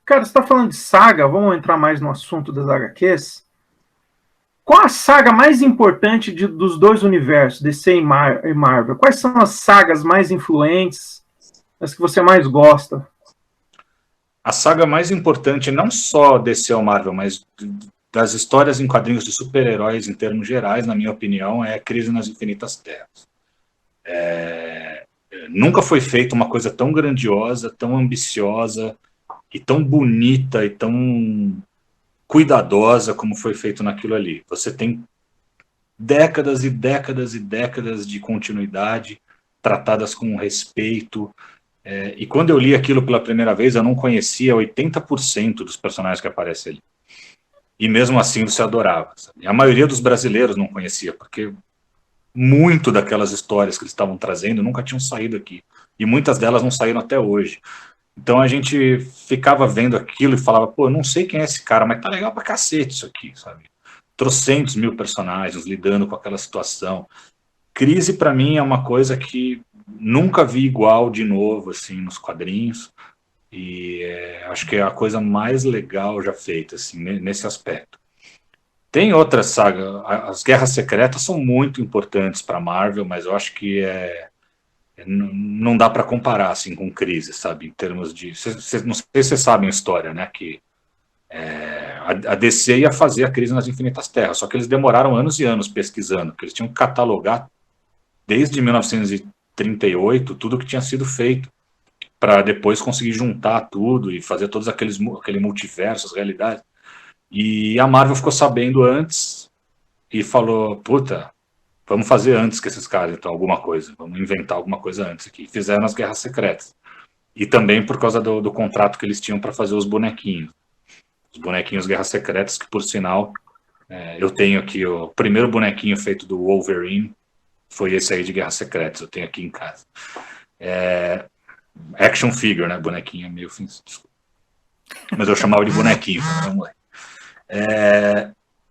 Cara, você está falando de saga, vamos entrar mais no assunto das HQs. Qual a saga mais importante dos dois universos, DC e Marvel? Quais são as sagas mais influentes, as que você mais gosta? A saga mais importante, não só DC ou Marvel, mas das histórias em quadrinhos de super-heróis em termos gerais, na minha opinião, é Crise nas Infinitas Terras. Nunca foi feita uma coisa tão grandiosa, tão ambiciosa, e tão bonita e tão cuidadosa como foi feito naquilo ali. Você tem décadas e décadas e décadas de continuidade, tratadas com respeito. E quando eu li aquilo pela primeira vez, eu não conhecia 80% dos personagens que aparecem ali. E mesmo assim você adorava. Sabe? A maioria dos brasileiros não conhecia, porque muito daquelas histórias que eles estavam trazendo nunca tinham saído aqui. E muitas delas não saíram até hoje. Então a gente ficava vendo aquilo e falava, pô, eu não sei quem é esse cara, mas tá legal pra cacete isso aqui, sabe? Trocentos mil personagens lidando com aquela situação. Crise pra mim é uma coisa que nunca vi igual de novo, assim, nos quadrinhos. E acho que é a coisa mais legal já feita, assim, nesse aspecto. Tem outras sagas, as Guerras Secretas são muito importantes pra Marvel, mas eu acho que não dá para comparar assim com Crise, sabe, em termos de, não sei se vocês sabem a história, né, que a DC ia fazer a Crise nas Infinitas Terras, só que eles demoraram anos e anos pesquisando, porque eles tinham que catalogar desde 1938 tudo que tinha sido feito, para depois conseguir juntar tudo e fazer todos aquele multiverso, as realidades. E a Marvel ficou sabendo antes e falou, puta, vamos fazer antes que esses caras, então, alguma coisa. Vamos inventar alguma coisa antes aqui. Fizeram as Guerras Secretas. E também por causa do contrato que eles tinham para fazer os bonequinhos. Os bonequinhos Guerras Secretas, que por sinal, eu tenho aqui o primeiro bonequinho feito do Wolverine, foi esse aí de Guerras Secretas, eu tenho aqui em casa. Action figure, né? Bonequinho é meio... Mas eu chamava de bonequinho, vamos lá.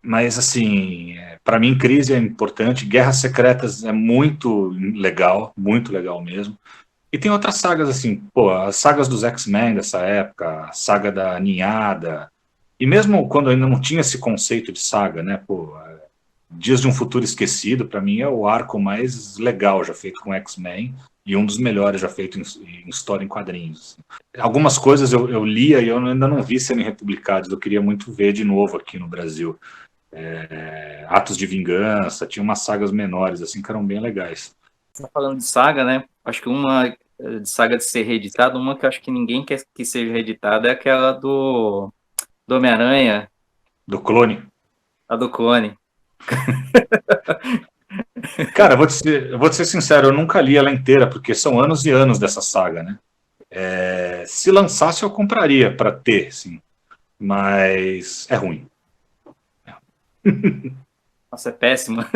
Mas, assim, para mim, Crise é importante. Guerras Secretas é muito legal mesmo. E tem outras sagas, assim, pô, as sagas dos X-Men dessa época, a saga da Ninhada. E mesmo quando ainda não tinha esse conceito de saga, né, pô, Dias de um Futuro Esquecido, para mim, é o arco mais legal já feito com X-Men e um dos melhores já feito em história em quadrinhos. Algumas coisas eu lia e eu ainda não vi serem republicadas. Eu queria muito ver de novo aqui no Brasil. Atos de Vingança, tinha umas sagas menores assim que eram bem legais. Você tá falando de saga, né? Acho que uma de saga de ser reeditada, uma que acho que ninguém quer que seja reeditada é aquela do Homem-Aranha. Do Clone? A do Clone. Cara, eu vou te ser sincero, eu nunca li ela inteira, porque são anos e anos dessa saga, né? Se lançasse eu compraria para ter, sim. Mas é ruim. Nossa, é péssima.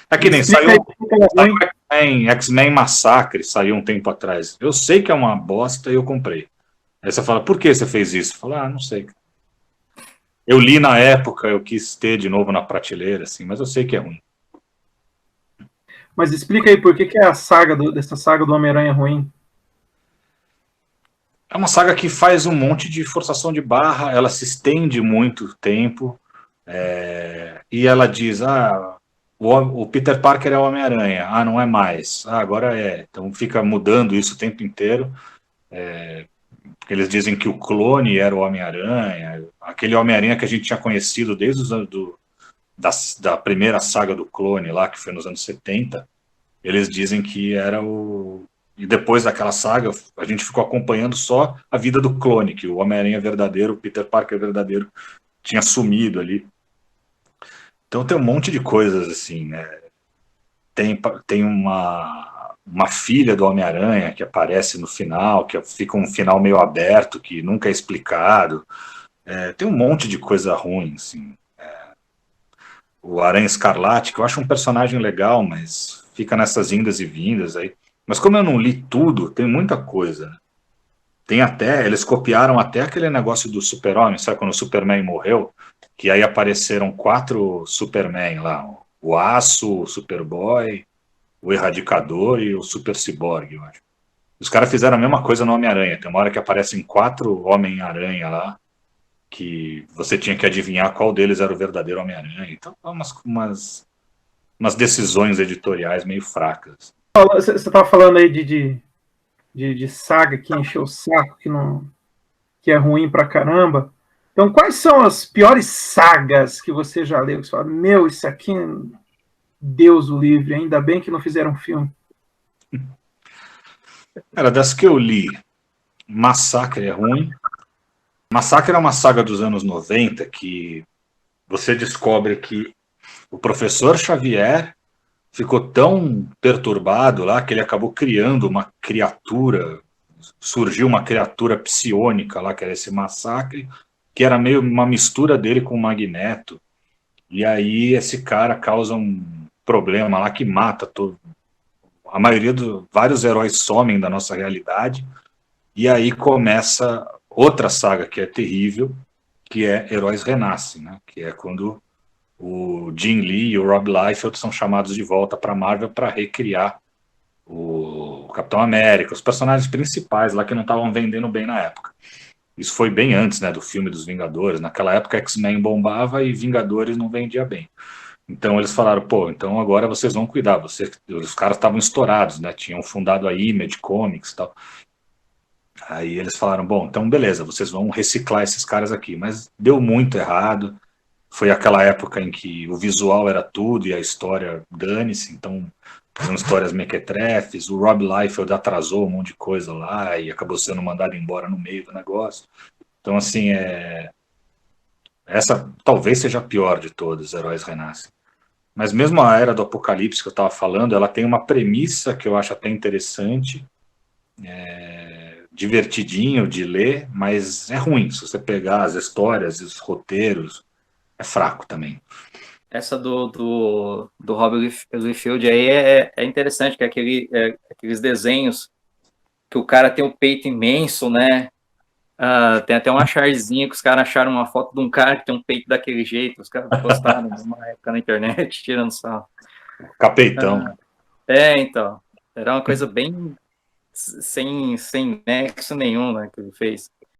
É que nem saiu X-Men Massacre, saiu um tempo atrás. Eu sei que é uma bosta e eu comprei. Aí você fala, por que você fez isso? Fala, não sei. Eu li na época, eu quis ter de novo na prateleira, assim, mas eu sei que é ruim. Mas explica aí por que a saga dessa saga do Homem-Aranha é ruim. É uma saga que faz um monte de forçação de barra, ela se estende muito tempo, e ela diz, o Peter Parker é o Homem-Aranha, não é mais, agora é. Então fica mudando isso o tempo inteiro. Eles dizem que o clone era o Homem-Aranha, aquele Homem-Aranha que a gente tinha conhecido desde os anos da primeira saga do clone lá, que foi nos anos 70, eles dizem que era o... E depois daquela saga, a gente ficou acompanhando só a vida do clone, que o Homem-Aranha verdadeiro, o Peter Parker verdadeiro, tinha sumido ali. Então tem um monte de coisas, assim, né? Tem uma filha do Homem-Aranha que aparece no final, que fica um final meio aberto, que nunca é explicado. Tem um monte de coisa ruim, assim. O Aranha Escarlate, que eu acho um personagem legal, mas fica nessas indas e vindas aí. Mas como eu não li tudo, tem muita coisa. Eles copiaram até aquele negócio do Super-Homem, sabe, quando o Superman morreu, que aí apareceram 4 Superman lá, o Aço, o Superboy, o Erradicador e o Super Ciborgue, eu acho. Os caras fizeram a mesma coisa no Homem-Aranha, tem uma hora que aparecem 4 Homem-Aranha lá, que você tinha que adivinhar qual deles era o verdadeiro Homem-Aranha, então umas decisões editoriais meio fracas. Você estava falando aí de saga que encheu o saco, que é ruim pra caramba. Então, quais são as piores sagas que você já leu? Que você fala, meu, isso aqui, Deus o livre, ainda bem que não fizeram filme. Cara, das que eu li, Massacre é ruim. Massacre é uma saga dos anos 90 que você descobre que o professor Xavier ficou tão perturbado lá que ele acabou criando uma criatura, surgiu uma criatura psiônica lá, que era esse Massacre, que era meio uma mistura dele com o Magneto. E aí esse cara causa um problema lá que mata todo. A maioria dos vários heróis somem da nossa realidade. E aí começa outra saga que é terrível, que é Heróis Renascem, né? Que é quando o Jim Lee e o Rob Liefeld são chamados de volta para a Marvel para recriar o Capitão América, os personagens principais lá que não estavam vendendo bem na época. Isso foi bem antes, né, do filme dos Vingadores. Naquela época, X-Men bombava e Vingadores não vendia bem. Então eles falaram, pô, então agora vocês vão cuidar. Os caras estavam estourados, né? Tinham fundado a Image Comics e tal. Aí eles falaram, bom, então beleza, vocês vão reciclar esses caras aqui. Mas deu muito errado. Foi aquela época em que o visual era tudo e a história dane-se. Então são histórias mequetrefes. O Rob Liefeld atrasou um monte de coisa lá e acabou sendo mandado embora no meio do negócio. Então, assim, essa talvez seja a pior de todas, Heróis Renascem. Mas mesmo a Era do Apocalipse que eu estava falando, ela tem uma premissa que eu acho até interessante, divertidinho de ler, mas é ruim. Se você pegar as histórias e os roteiros, é fraco também. Essa do Rob Liefeld aí é interessante, que é aqueles desenhos que o cara tem um peito imenso, né? Tem até uma charzinha que os caras acharam uma foto de um cara que tem um peito daquele jeito, os caras postaram numa época na internet, tirando sarro. Capeitão. Então. Era uma coisa bem sem nexo nenhum, né, que ele fez.